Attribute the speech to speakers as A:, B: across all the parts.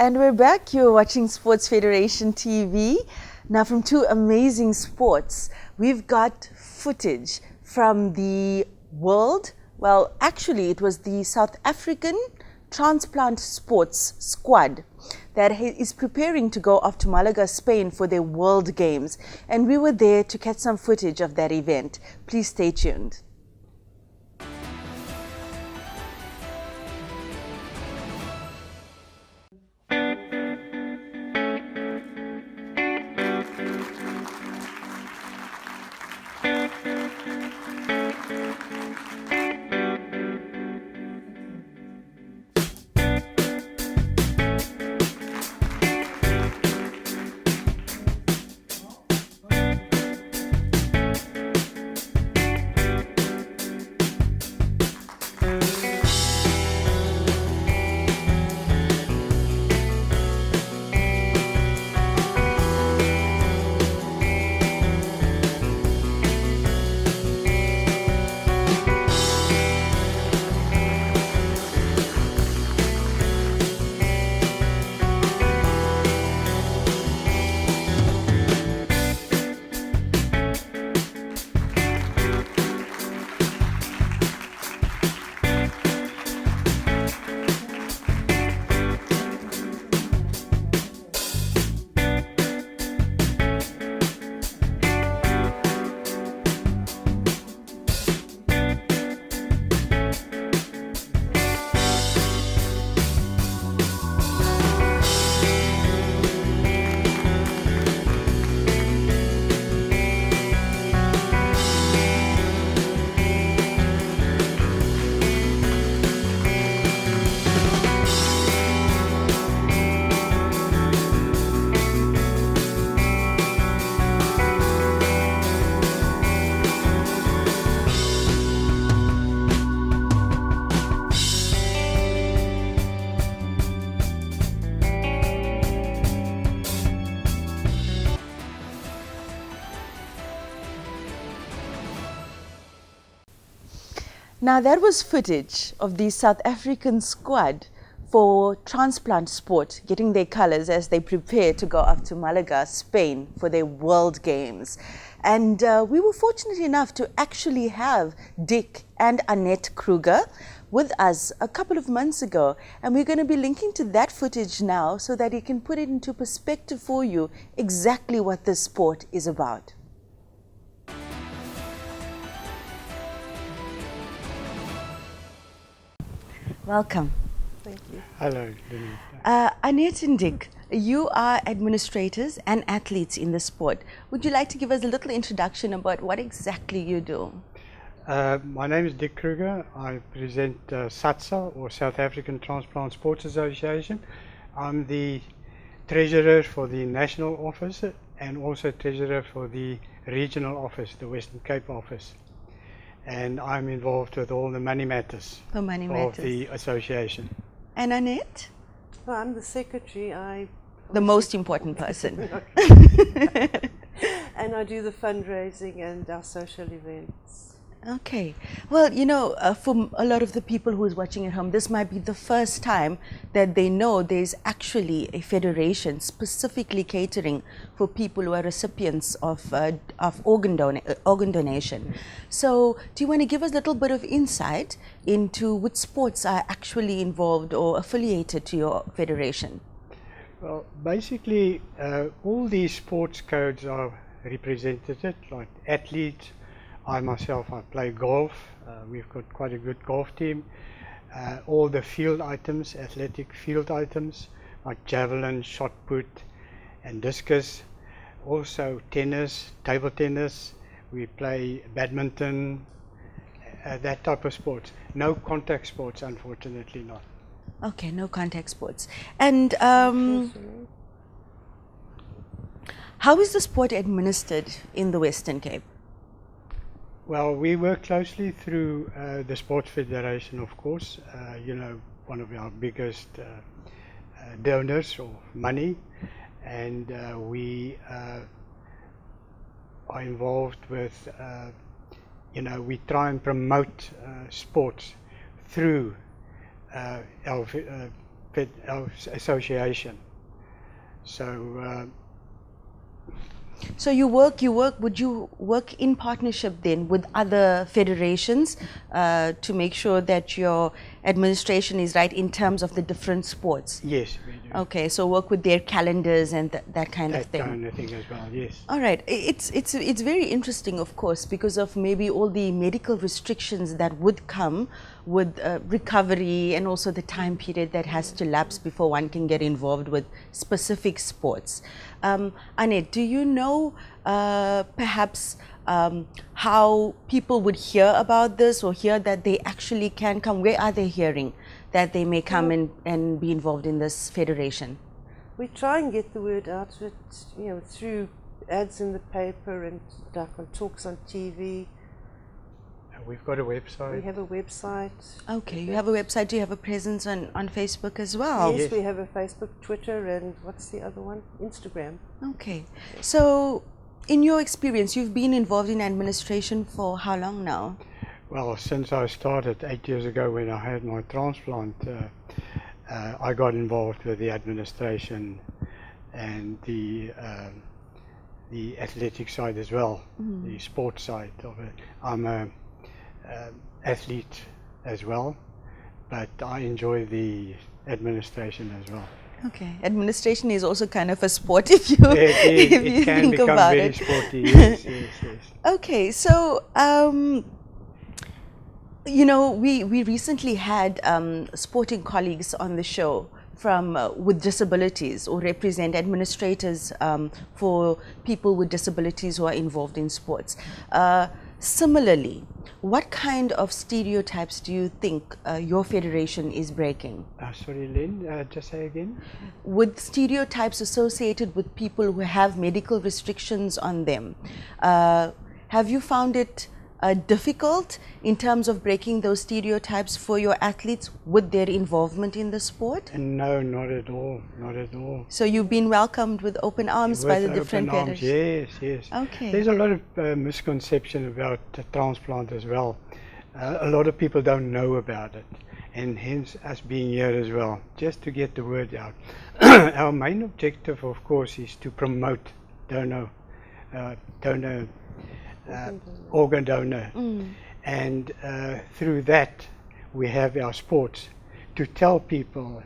A: And we're back. You're watching Sports Federation TV. Now, from two amazing sports, we've got footage from the actually it was the South African Transplant Sports squad that is preparing to go off to Malaga, Spain for their World Games. And we were there to catch some footage of that event. Please stay tuned. Now, that was footage of the South African squad for transplant sport, getting their colors as they prepare to go off to Malaga, Spain for their World Games. And we were fortunate enough to actually have Dick and Annette Kruger with us a couple of months ago. And we're going to be linking to that footage now so that you can put it into perspective for you exactly what this sport is about. Welcome.
B: Thank you.
C: Hello,
A: Annette and Dick, you are administrators and athletes in the sport. Would you like to give us a little introduction about what exactly you do?
C: My name is Dick Kruger. I present SATSA, or South African Transplant Sports Association. I'm the treasurer for the national office and also treasurer for the regional office, the Western Cape office. And I'm involved with all the money matters of the association.
A: And Annette?
B: Well, I'm the secretary.
A: The most important person.
B: And I do the fundraising and our social events.
A: Okay. Well, you know, for a lot of the people who is watching at home, this might be the first time that they know there's actually a federation specifically catering for people who are recipients of organ donation. So, do you want to give us a little bit of insight into which sports are actually involved or affiliated to your federation?
C: Well, basically, all these sports codes are represented, like athletes. I myself, I play golf. We've got quite a good golf team. All the field items, athletic field items, like javelin, shot put, and discus. Also tennis, table tennis. We play badminton, that type of sports. No contact sports, unfortunately not.
A: Okay, no contact sports. And how is the sport administered in the Western Cape?
C: Well, we work closely through the Sports Federation, of course. You know, one of our biggest donors of money, and we are involved with, you know, we try and promote sports through our association. So
A: So would you work in partnership then with other federations to make sure that your administration is right in terms of the different sports?
C: yes, we do.
A: Okay, so work with their calendars and that kind of
C: That
A: thing.
C: kind of thing as well, yes.
A: All right, it's very interesting, of course, because of maybe all the medical restrictions that would come with recovery and also the time period that has to lapse before one can get involved with specific sports. Annette, do you know perhaps how people would hear about this or hear that they actually can come? Where are they hearing that they may come and be involved in this federation?
B: We try and get the word out, with, through ads in the paper and like on talks on TV.
C: We've got a website.
B: We have a website.
A: Okay, you have a website. Do you have a presence on Facebook as well?
B: Yes, we have a Facebook, Twitter, and what's the other one? Instagram.
A: Okay, so in your experience, you've been involved in administration for how long now?
C: Well, since I started 8 years ago when I had my transplant, I got involved with the administration and the athletic side as well, the sports side of it. I'm an athlete as well, but I enjoy the administration as well.
A: Okay, administration is also kind of a sport if you,
C: It
A: if you
C: can
A: think
C: become
A: about
C: very
A: it.
C: sporty, yes, yes, yes.
A: Okay, so we recently had sporting colleagues on the show from with disabilities or represent administrators for people with disabilities who are involved in sports. Similarly, what kind of stereotypes do you think your federation is breaking?
C: Sorry, Lynn, just say again.
A: With stereotypes associated with people who have medical restrictions on them, have you found it difficult in terms of breaking those stereotypes for your athletes with their involvement in the sport?
C: No, not at all, not at all.
A: So you've been welcomed with open arms by the different federations?
C: Yes, yes.
A: Okay.
C: There's a lot of misconception about the transplant as well. A lot of people don't know about it, and hence us being here as well, just to get the word out. Our main objective, of course, is to promote organ donor, and through that we have our sports to tell people,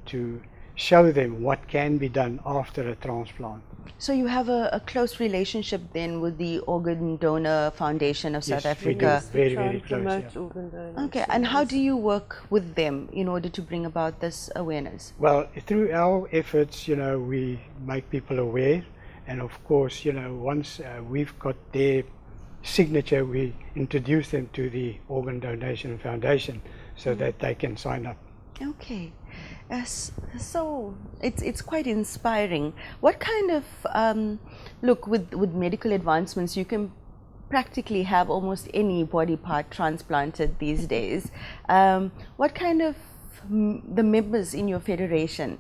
C: to show them what can be done after a transplant.
A: So you have a close relationship then with the Organ Donor Foundation of South
C: Yes, we
A: Africa?
C: do. Very,
B: Try
C: very
B: and
C: close.
B: promote
C: Yeah.
B: organ donors.
A: Okay, and how do you work with them in order to bring about this awareness?
C: Well, through our efforts, we make people aware, and of course, once we've got their signature, we introduce them to the Organ Donation Foundation so that they can sign up.
A: Okay, so it's quite inspiring. What kind of look with medical advancements, you can practically have almost any body part transplanted these days. What kind of the members in your federation,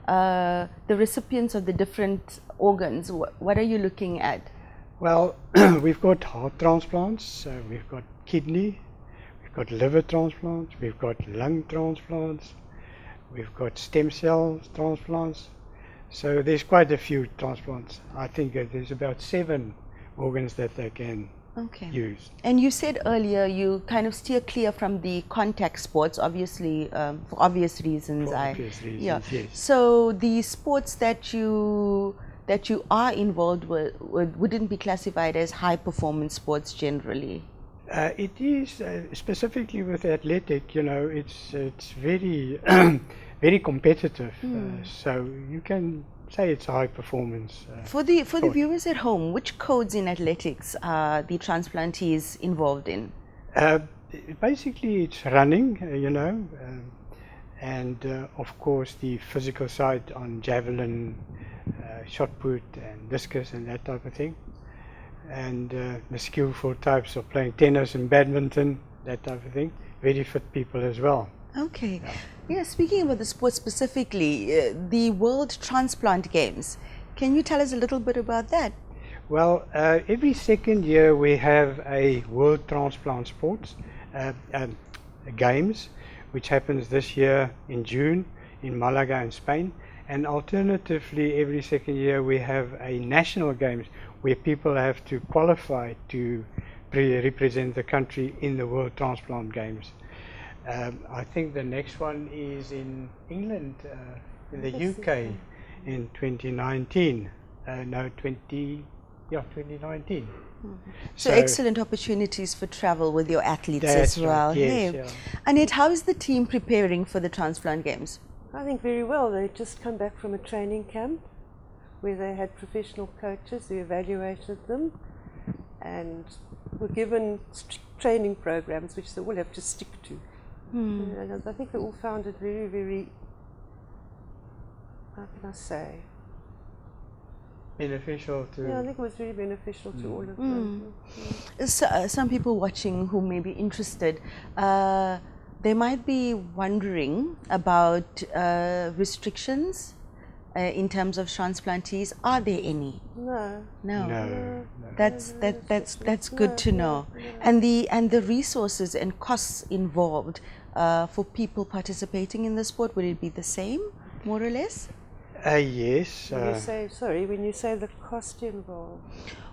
A: the recipients of the different organs, what are you looking at?
C: Well, we've got heart transplants, we've got kidney, we've got liver transplants, we've got lung transplants, we've got stem cell transplants. So there's quite a few transplants. I think there's about 7 organs that they can use.
A: And you said earlier you kind of steer clear from the contact sports, obviously, for obvious reasons.
C: For obvious reasons, yes.
A: So the sports that you are involved with wouldn't be classified as high performance sports generally?
C: It is, specifically with athletic, it's very, very competitive. So you can say it's high performance.
A: For the viewers at home, which codes in athletics are the transplantees involved in?
C: Basically, it's running, and of course the physical side on javelin, shot put and discus and that type of thing, and the skillful types of playing tennis and badminton, that type of thing. Very fit people as well.
A: Okay. Yeah, speaking about the sport specifically, the World Transplant Games, can you tell us a little bit about that?
C: Well, every second year we have a World Transplant Sports Games, which happens this year in June in Malaga in Spain. And alternatively, every second year we have a national games where people have to qualify to represent the country in the World Transplant Games. I think the next one is in England, in the UK, in 2019. 2019.
A: So excellent opportunities for travel with your athletes as well.
C: Right, yes,
A: Hey.
C: yeah.
A: Annette, how is the team preparing for the Transplant Games?
B: I think very well. They just come back from a training camp where they had professional coaches who evaluated them and were given training programs which they all have to stick to. And I think they all found it very, very, how can I say?
C: Beneficial to...
B: Yeah, I think it was very beneficial to all of them.
A: So, some people watching who may be interested, they might be wondering about restrictions in terms of transplantees. Are there any?
B: No.
C: No.
A: That's good to know. And the resources and costs involved for people participating in the sport, would it be the same, more or less?
C: Yes.
B: When you say the cost involved.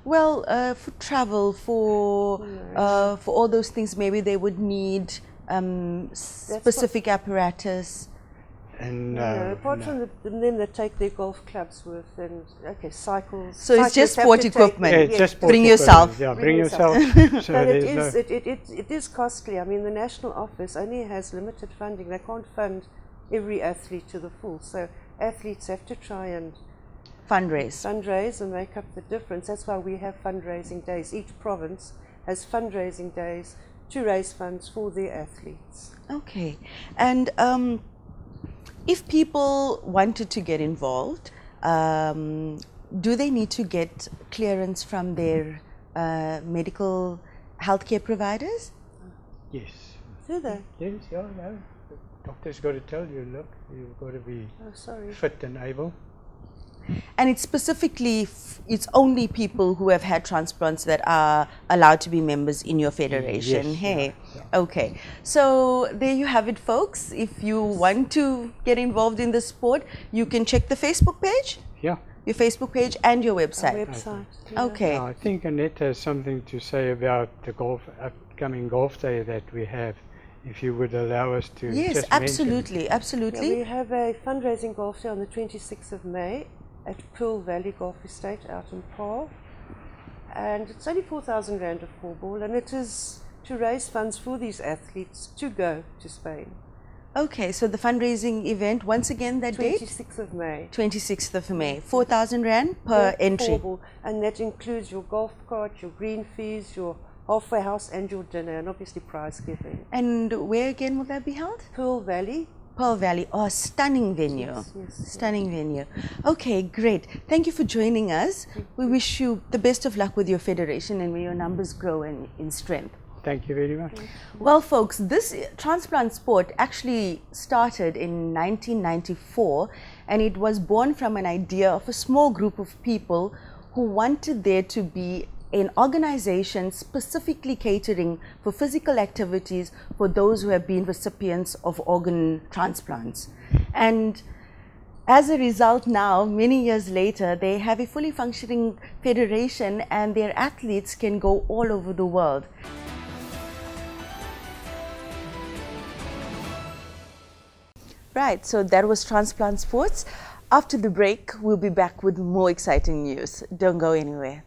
A: Well, for travel, for all those things, maybe they would need specific apparatus.
C: And
B: apart from them that take their golf clubs with and cycles.
A: So it's just sport equipment.
C: Yeah, it's just sport
A: Bring
C: equipment.
A: yourself.
C: Yeah, bring yourself. So
B: But
C: there's
B: it is costly. I mean, the national office only has limited funding. They can't fund every athlete to the full. So athletes have to try and fundraise and make up the difference. That's why we have fundraising days. Each province has fundraising days to raise funds for their athletes.
A: Okay. And if people wanted to get involved, do they need to get clearance from their medical healthcare providers?
C: Yes.
B: Do they?
C: Yes, yeah, no. The doctor's got to tell you, look, you've got to be fit and able.
A: And it's specifically, it's only people who have had transplants that are allowed to be members in your federation.
C: Yes,
A: Hey,
C: yeah.
A: Okay. So there you have it, folks. If you want to get involved in the sport, you can check the Facebook page.
C: Yeah.
A: Your Facebook page and your website.
B: Our website. Yeah.
A: Okay.
C: I think Annette has something to say about the upcoming golf day that we have. If you would allow us to
A: Yes,
C: just
A: absolutely,
C: mention.
A: absolutely.
B: Yeah, we have a fundraising golf day on the 26th of May at Pearl Valley Golf Estate out in Paarl. And it's only 4,000 Rand a 4-ball, and it is to raise funds for these athletes to go to Spain.
A: Okay, so the fundraising event, once again, that date?
B: 26th of May.
A: 26th of May. 4,000 Rand per entry.
B: 4-ball, and that includes your golf cart, your green fees, your halfway house and your dinner, and obviously prize giving.
A: And where again will that be held?
B: Pearl Valley.
A: Pearl Valley. Oh, stunning venue.
B: Yes,
A: Stunning venue. Okay, great. Thank you for joining us. We wish you the best of luck with your federation and may your numbers grow in strength.
C: Thank you very much.
A: Well, folks, this transplant sport actually started in 1994, and it was born from an idea of a small group of people who wanted there to be an organization specifically catering for physical activities for those who have been recipients of organ transplants. And as a result now, many years later, they have a fully functioning federation and their athletes can go all over the world. Right, so that was Transplant Sports. After the break, we'll be back with more exciting news. Don't go anywhere.